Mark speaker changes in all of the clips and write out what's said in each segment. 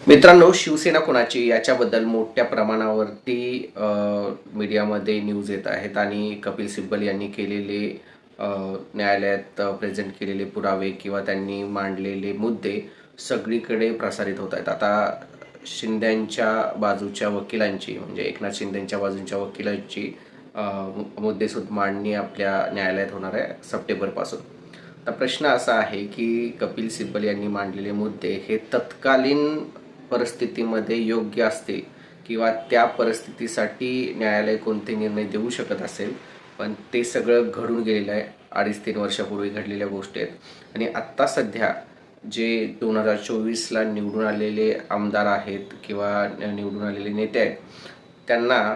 Speaker 1: मित्रांनो, शिवसेना कोणाची याच्याबद्दल मोठ्या प्रमाणावरती मीडियामध्ये न्यूज येत आहेत आणि कपिल सिब्बल यांनी केलेले न्यायालयात प्रेझेंट केलेले पुरावे किंवा त्यांनी मांडलेले मुद्दे सगळीकडे प्रसारित होत आहेत. आता शिंद्यांच्या बाजूच्या वकिलांची म्हणजे एकनाथ शिंदेंच्या बाजूच्या वकिलांची मुद्देसूद मांडणी आपल्या न्यायालयात होणार आहे सप्टेंबरपासून. आता प्रश्न असा आहे की कपिल सिब्बल यांनी मांडलेले मुद्दे हे तत्कालीन परिस्थितीमध्ये योग्य असतील किंवा त्या परिस्थितीसाठी न्यायालय कोणते निर्णय देऊ शकत असेल, पण ते सगळं घडून गेलेलं आहे. 2.5-3 वर्षापूर्वी घडलेल्या गोष्टी आहेत आणि आत्ता सध्या जे 2024ला निवडून आलेले आमदार आहेत किंवा निवडून आलेले नेते आहेत, त्यांना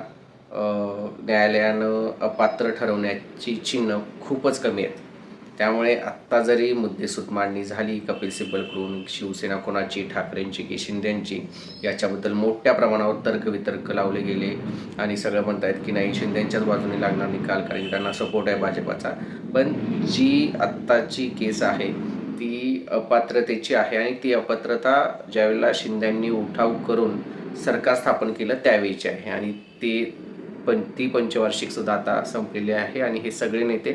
Speaker 1: न्यायालयानं अपात्र ठरवण्याची चिन्ह खूपच कमी आहेत. त्यामुळे आत्ता जरी मुद्देसूद मांडणी झाली कपिल सिब्बलकडून, शिवसेना कोणाची, ठाकरेंची की शिंदेंची, याच्याबद्दल मोठ्या प्रमाणावर तर्कवितर्क लावले गेले आणि सगळं म्हणतायत की नाही, शिंदेंच्याच बाजूने लागणार निकाल कारण की त्यांना सपोर्ट आहे भाजपाचा. पण जी आत्ताची केस आहे ती अपात्रतेची आहे आणि ती अपात्रता ज्यावेळेला शिंदेंनी उठाव करून सरकार स्थापन केलं त्यावेळीची आहे आणि ती पंचवार्षिकसुद्धा आता संपलेली आहे आणि हे सगळे नेते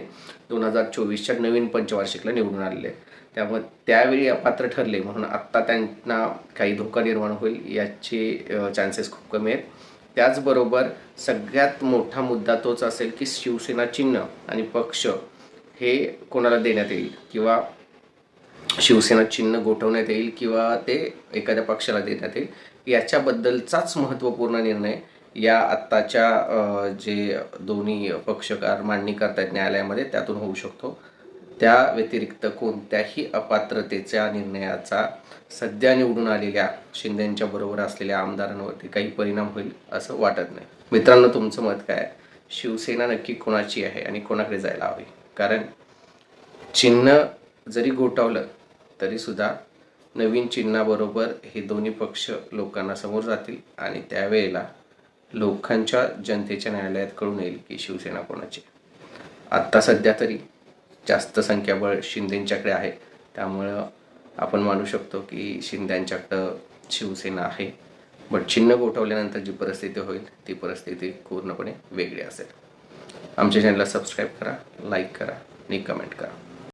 Speaker 1: 2024च्या नवीन पंचवार्षिकला निवडून आलेले आहेत. त्यामुळे त्यावेळी अपात्र ठरले म्हणून आत्ता त्यांना काही धोका निर्माण होईल याचे चान्सेस खूप कमी आहेत. त्याचबरोबर सगळ्यात मोठा मुद्दा तोच असेल की शिवसेना चिन्ह आणि पक्ष हे कोणाला देण्यात येईल किंवा शिवसेना चिन्ह गोठवण्यात येईल किंवा ते एखाद्या पक्षाला देण्यात येईल याच्याबद्दलचाच महत्त्वपूर्ण निर्णय या आत्ताच्या जे दोन्ही पक्षकार मांडणी करतायत न्यायालयामध्ये त्यातून होऊ शकतो. त्या व्यतिरिक्त कोणत्याही अपात्रतेच्या निर्णयाचा सध्या निवडून आलेल्या शिंदेंच्या बरोबर असलेल्या आमदारांवरती काही परिणाम होईल असं वाटत नाही. मित्रांनो, तुमचं मत काय आहे? शिवसेना नक्की कोणाची आहे आणि कोणाकडे जायला हवी? कारण चिन्ह जरी गोठवलं तरीसुद्धा नवीन चिन्हाबरोबर हे दोन्ही पक्ष लोकांना समोर जातील आणि त्यावेळेला लोकांच्या जनतेच्या न्यायालयात कळून येईल की शिवसेना कोणाची. आत्ता सध्या तरी जास्त संख्याबळ शिंदेंच्याकडे आहे, त्यामुळं आपण मानू शकतो की शिंदेंच्याकडं शिवसेना आहे. बट चिन्ह गोठवल्यानंतर जी परिस्थिती होईल ती परिस्थिती पूर्णपणे वेगळी असेल. आमच्या चॅनलला सबस्क्राईब करा, लाईक करा आणि कमेंट करा.